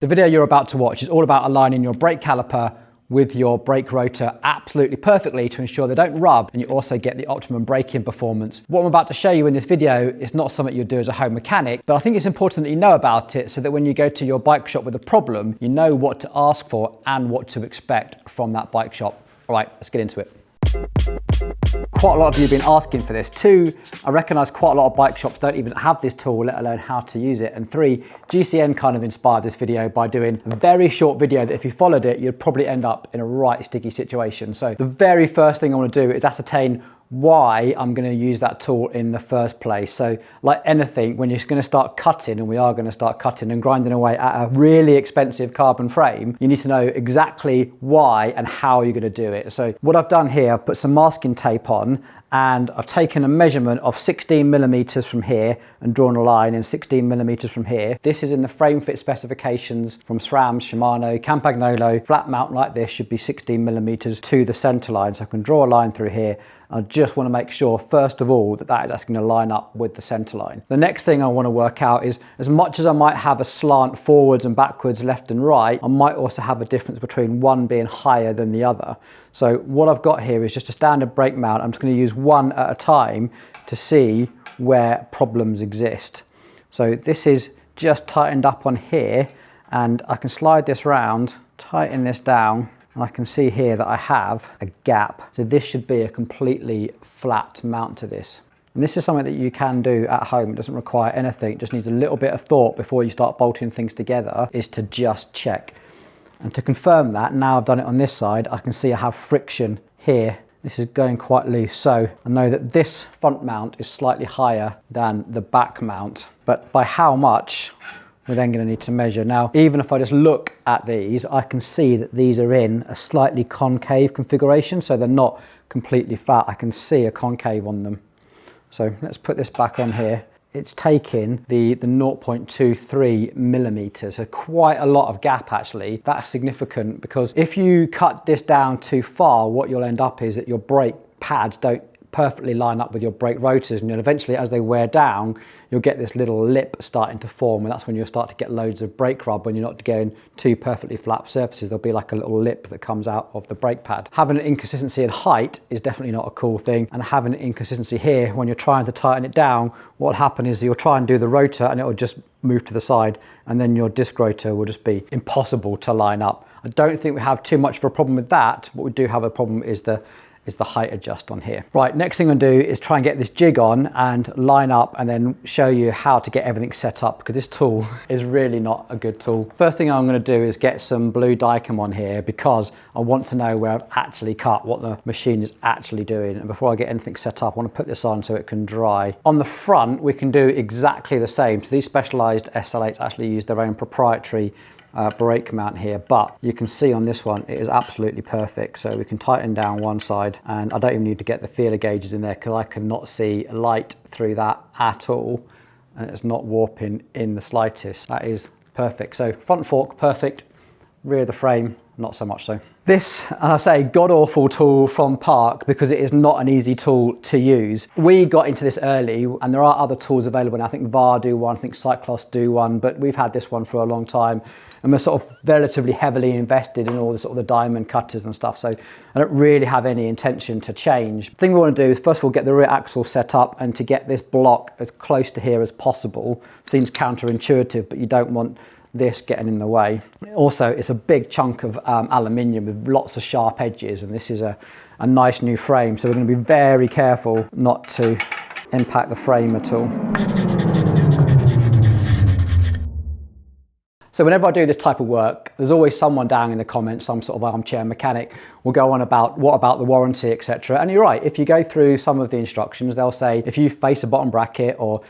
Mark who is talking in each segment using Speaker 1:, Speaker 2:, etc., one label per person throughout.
Speaker 1: The video you're about to watch is all about aligning your brake caliper with your brake rotor absolutely perfectly to ensure they don't rub and you also get the optimum braking performance. What I'm about to show you in this video is not something you'll do as a home mechanic, but I think it's important that you know about it so that when you go to your bike shop with a problem, you know what to ask for and what to expect from that bike shop. All right, let's get into it. Quite a lot of you have been asking for this. 2, I recognise quite a lot of bike shops don't even have this tool, let alone how to use it. And 3, GCN kind of inspired this video by doing a very short video that if you followed it, you'd probably end up in a right sticky situation. So the very first thing I want to do is ascertain why I'm going to use that tool in the first place. So like anything, when you're going to start cutting, and we are going to start cutting and grinding away at a really expensive carbon frame, you need to know exactly why and how you're going to do it. So what I've done here, I've put some masking tape on and I've taken a measurement of 16 millimeters from here and drawn a line in 16 millimeters from here. This is in the frame fit specifications from SRAM, Shimano, Campagnolo. Flat mount like this should be 16 millimeters to the center line. So I can draw a line through here. I just want to make sure, first of all, that that is actually going to line up with the center line. The next thing I want to work out is, as much as I might have a slant forwards and backwards, left and right, I might also have a difference between one being higher than the other. So what I've got here is just a standard brake mount. I'm just going to use one at a time to see where problems exist. So this is just tightened up on here, and I can slide this round, tighten this down, and I can see here that I have a gap. So this should be a completely flat mount to this. And this is something that you can do at home. It doesn't require anything. It just needs a little bit of thought before you start bolting things together, is to just check. And to confirm that, now I've done it on this side, I can see I have friction here. This is going quite loose. So I know that this front mount is slightly higher than the back mount, but by how much, we're then going to need to measure. Now, even if I just look at these, I can see that these are in a slightly concave configuration, so they're not completely flat. I can see a concave on them. So let's put this back on here. It's taking the 0.23 millimeters, so quite a lot of gap actually. That's significant because if you cut this down too far, what you'll end up is that your brake pads don't perfectly line up with your brake rotors, and then eventually as they wear down, you'll get this little lip starting to form, and that's when you'll start to get loads of brake rub when you're not going two perfectly flat surfaces. There'll be like a little lip that comes out of the brake pad. Having an inconsistency in height is definitely not a cool thing, and having an inconsistency here when you're trying to tighten it down, what'll happen is you'll try and do the rotor and it'll just move to the side, and then your disc rotor will just be impossible to line up. I don't think we have too much of a problem with that. What we do have a problem is the height adjust on here. Right, next thing I'm gonna do is try and get this jig on and line up and then show you how to get everything set up, because this tool is really not a good tool. First thing I'm gonna do is get some blue Dicam on here because I want to know where I've actually cut, what the machine is actually doing. And before I get anything set up, I wanna put this on so it can dry. On the front, we can do exactly the same. So these specialized SL8s actually use their own proprietary brake mount here, but you can see on this one it is absolutely perfect. So we can tighten down one side, and I don't even need to get the feeler gauges in there because I cannot see light through that at all, and it's not warping in the slightest. That is perfect. So front fork perfect, rear of the frame not so much so. This, and I say god-awful tool from Park because it is not an easy tool to use. We got into this early, and there are other tools available, and I think VAR do one, I think Cycloss do one, but we've had this one for a long time, and we're sort of relatively heavily invested in all the sort of the diamond cutters and stuff, so I don't really have any intention to change. The thing we want to do is first of all get the rear axle set up, and to get this block as close to here as possible. Seems counterintuitive, but you don't want this getting in the way. Also, it's a big chunk of aluminium with lots of sharp edges, and this is a nice new frame, so we're going to be very careful not to impact the frame at all. So whenever I do this type of work, there's always someone down in the comments, some sort of armchair mechanic, will go on about what about the warranty, etc. And you're right, if you go through some of the instructions, they'll say if you face a bottom bracket or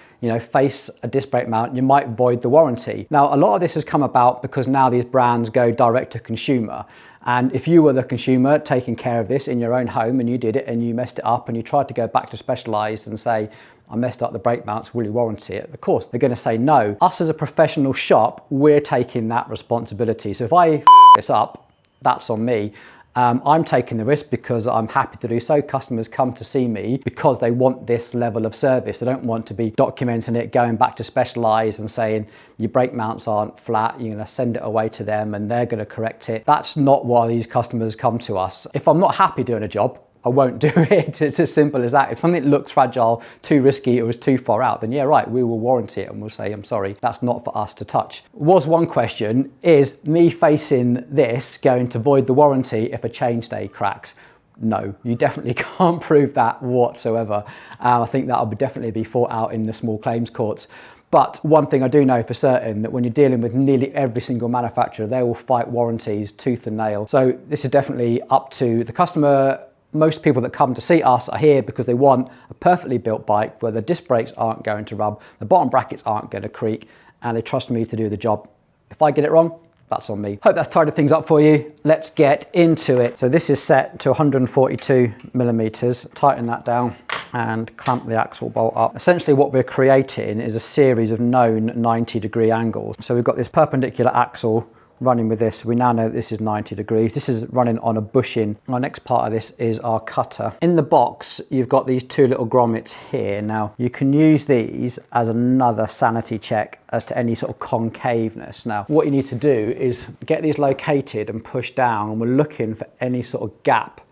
Speaker 1: face a disc brake mount, you might void the warranty. Now, a lot of this has come about because now these brands go direct to consumer. And if you were the consumer taking care of this in your own home and you did it and you messed it up and you tried to go back to Specialized and say, I messed up the brake mounts, will you warranty it? Of course, they're going to say no. Us as a professional shop, we're taking that responsibility. So if I this up, that's on me. I'm taking the risk because I'm happy to do so. Customers come to see me because they want this level of service. They don't want to be documenting it, going back to Specialized and saying your brake mounts aren't flat, you're going to send it away to them and they're going to correct it. That's not why these customers come to us. If I'm not happy doing a job, I won't do it. It's as simple as that. If something looks fragile, too risky, or is too far out, then yeah, right, we will warranty it and we'll say, I'm sorry, that's not for us to touch. Was one question, is me facing this going to void the warranty if a chainstay cracks? No, you definitely can't prove that whatsoever. I think that'll definitely be fought out in the small claims courts. But one thing I do know for certain, that when you're dealing with nearly every single manufacturer, they will fight warranties tooth and nail. So this is definitely up to the customer. Most people that come to see us are here because they want a perfectly built bike where the disc brakes aren't going to rub, the bottom brackets aren't going to creak, and they trust me to do the job. If I get it wrong, that's on me. Hope that's tidied things up for you. Let's get into it. So this is set to 142 millimeters. Tighten that down and clamp the axle bolt up. Essentially what we're creating is a series of known 90-degree angles. So we've got this perpendicular axle running with this. We now know that this is 90 degrees. This is running on a bushing. Our next part of this is our cutter. In the box, you've got these two little grommets here. Now, you can use these as another sanity check as to any sort of concaveness. Now, what you need to do is get these located and push down, and we're looking for any sort of gap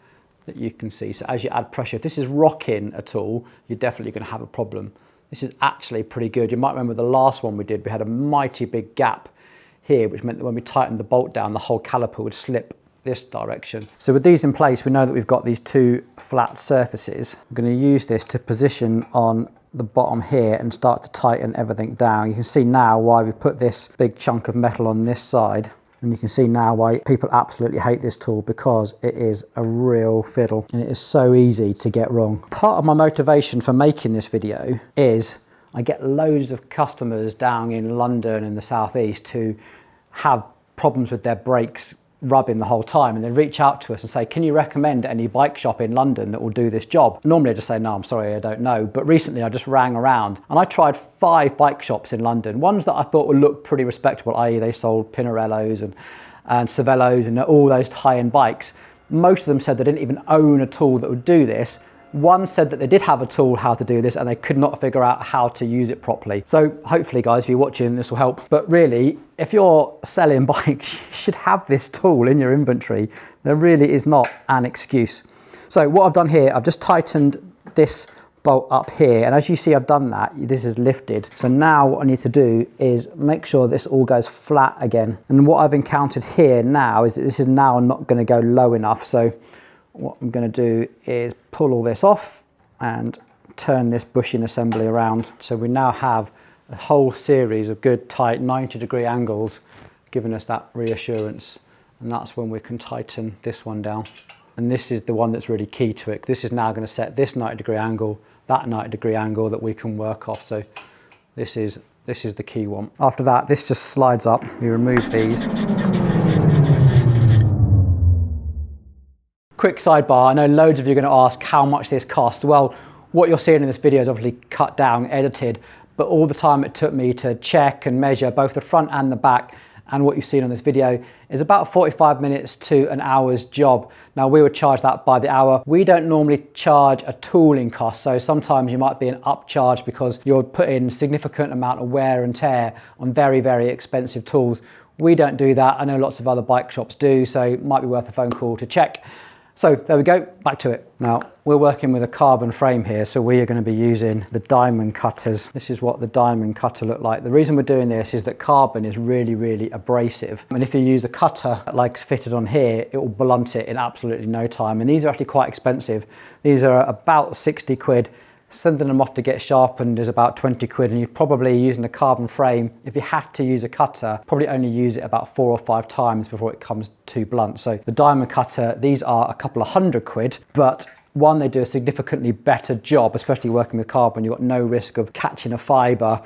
Speaker 1: that you can see. So as you add pressure, if this is rocking at all, you're definitely going to have a problem. This is actually pretty good. You might remember the last one we did, we had a mighty big gap here, which meant that when we tightened the bolt down, the whole caliper would slip this direction. So with these in place, we know that we've got these two flat surfaces. I'm going to use this to position on the bottom here and start to tighten everything down. You can see now why we've put this big chunk of metal on this side. And you can see now why people absolutely hate this tool, because it is a real fiddle and it is so easy to get wrong. Part of my motivation for making this video is I get loads of customers down in London and the southeast who have problems with their brakes rubbing the whole time, and they reach out to us and say, can you recommend any bike shop in London that will do this job? Normally I just say, no, I'm sorry, I don't know. But recently I just rang around and I tried 5 bike shops in London, ones that I thought would look pretty respectable, i.e. they sold Pinarellos and Cervelos and all those high-end bikes. Most of them said they didn't even own a tool that would do this. One said that they did have a tool how to do this and they could not figure out how to use it properly. So hopefully guys, if you're watching, this will help. But really, if you're selling bikes, you should have this tool in your inventory. There really is not an excuse. So what I've done here, I've just tightened this bolt up here. And as you see, I've done that. This is lifted. So now what I need to do is make sure this all goes flat again. And what I've encountered here now is that this is now not going to go low enough. So what I'm going to do is pull all this off and turn this bushing assembly around. So we now have a whole series of good tight 90-degree angles giving us that reassurance. And that's when we can tighten this one down. And this is the one that's really key to it. This is now going to set this 90-degree angle, that 90-degree angle that we can work off. So this is the key one. After that, this just slides up. We remove these. Quick sidebar, I know loads of you are going to ask how much this costs. Well, what you're seeing in this video is obviously cut down, edited, but all the time it took me to check and measure both the front and the back, and what you've seen on this video is about 45 minutes to an hour's job. Now we would charge that by the hour. We don't normally charge a tooling cost, so sometimes you might be an upcharge because you're putting significant amount of wear and tear on very, very expensive tools. We don't do that. I know lots of other bike shops do, so it might be worth a phone call to check. So there we go, back to it. Now, we're working with a carbon frame here, so we are going to be using the diamond cutters. This is what the diamond cutter looked like. The reason we're doing this is that carbon is really, really abrasive. And if you use a cutter like fitted on here, it will blunt it in absolutely no time. And these are actually quite expensive. These are about 60 quid. Sending them off to get sharpened is about 20 quid, and you're probably using a carbon frame. If you have to use a cutter, probably only use it about 4 or 5 times before it comes too blunt. So the diamond cutter, these are a couple of hundred quid, but one, they do a significantly better job, especially working with carbon. You've got no risk of catching a fiber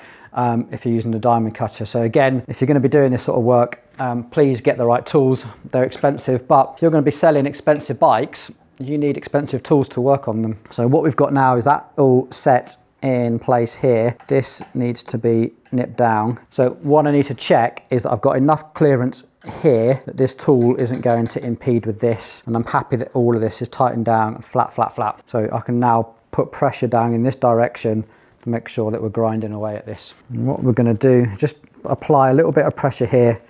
Speaker 1: if you're using the diamond cutter. So again, if you're going to be doing this sort of work, please get the right tools. They're expensive, but if you're going to be selling expensive bikes, you need expensive tools to work on them. So what we've got now is that all set in place here, this needs to be nipped down. So what I need to check is that I've got enough clearance here that this tool isn't going to impede with this, and I'm happy that all of this is tightened down and flat, flat, flat. So I can now put pressure down in this direction to make sure that we're grinding away at this. And what we're going to do is just apply a little bit of pressure here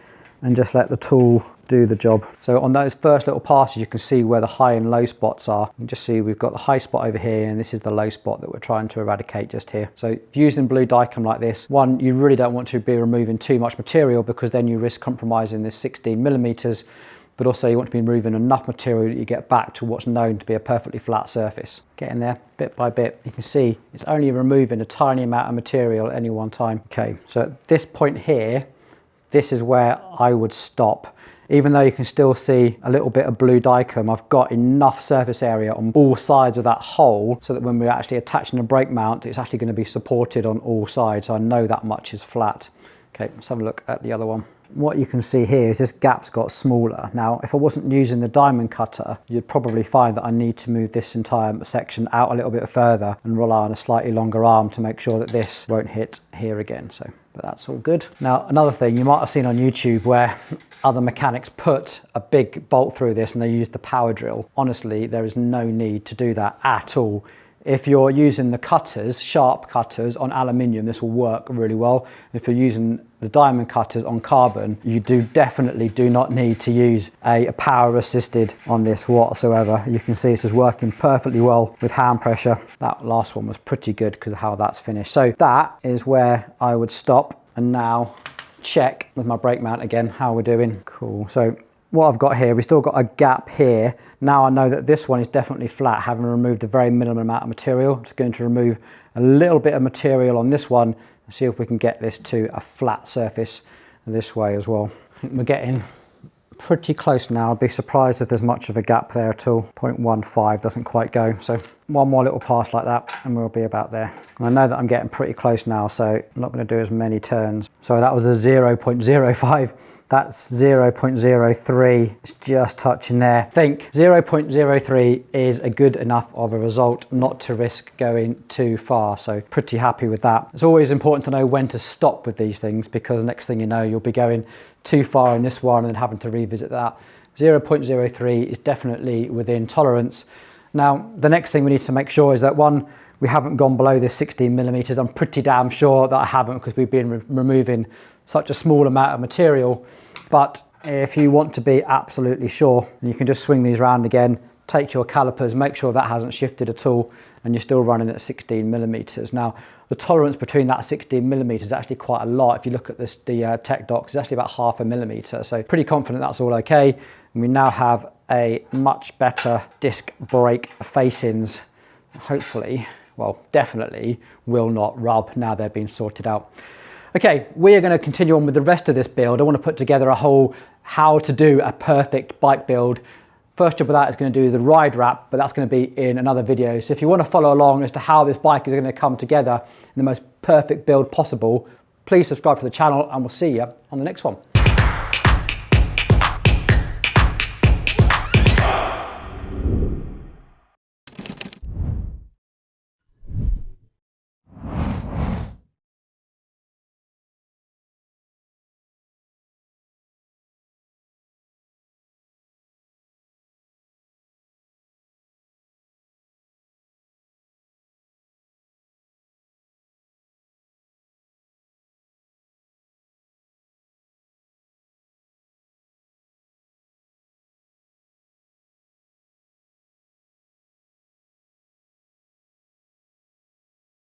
Speaker 1: and just let the tool do the job. So on those first little passes, you can see where the high and low spots are. You can just see we've got the high spot over here, and this is the low spot that we're trying to eradicate just here. So using blue dicam like this, one, you really don't want to be removing too much material, because then you risk compromising this 16 millimeters, but also you want to be removing enough material that you get back to what's known to be a perfectly flat surface. Getting there bit by bit. You can see it's only removing a tiny amount of material at any one time. Okay, so at this point here, this is where I would stop. Even though you can still see a little bit of blue dicam, I've got enough surface area on all sides of that hole so that when we're actually attaching a brake mount, it's actually going to be supported on all sides. So I know that much is flat. Okay, let's have a look at the other one. What you can see here is this gap's got smaller. Now, if I wasn't using the diamond cutter, you'd probably find that I need to move this entire section out a little bit further and rely on a slightly longer arm to make sure that this won't hit here again. But that's all good. Now, another thing you might have seen on YouTube where other mechanics put a big bolt through this and they use the power drill. Honestly, there is no need to do that at all. If you're using the cutters, sharp cutters on aluminium, this will work really well. If you're using the diamond cutters on carbon, you definitely do not need to use a power assisted on this whatsoever. You can see this is working perfectly well with hand pressure. That last one was pretty good because of how that's finished. So that is where I would stop, and now check with my brake mount again how we're doing. Cool. So what I've got here, we've still got a gap here. Now I know that this one is definitely flat, having removed a very minimum amount of material. I'm just going to remove a little bit of material on this one and see if we can get this to a flat surface this way as well. I think we're getting pretty close now. I'd be surprised if there's much of a gap there at all. 0.15 doesn't quite go. So one more little pass like that and we'll be about there. And I know that I'm getting pretty close now, so I'm not going to do as many turns. So that was a 0.05. That's 0.03, it's just touching there. I think 0.03 is a good enough of a result not to risk going too far, so pretty happy with that. It's always important to know when to stop with these things, because next thing you know, you'll be going too far in this one and then having to revisit that. 0.03 is definitely within tolerance. Now, the next thing we need to make sure is that, one, we haven't gone below this 16 millimeters. I'm pretty damn sure that I haven't, because we've been removing such a small amount of material. But if you want to be absolutely sure, you can just swing these around again, take your calipers, make sure that hasn't shifted at all, and you're still running at 16 millimeters. Now, the tolerance between that 16 millimeters is actually quite a lot. If you look at this, the tech docs, it's actually about 0.5 millimeter. So pretty confident that's all okay. And we now have a much better disc brake facings, hopefully, well, definitely will not rub now they're being sorted out. Okay, we are going to continue on with the rest of this build. I want to put together a whole how to do a perfect bike build. First job of that is going to do the ride wrap, but that's going to be in another video. So if you want to follow along as to how this bike is going to come together in the most perfect build possible, please subscribe to the channel and we'll see you on the next one.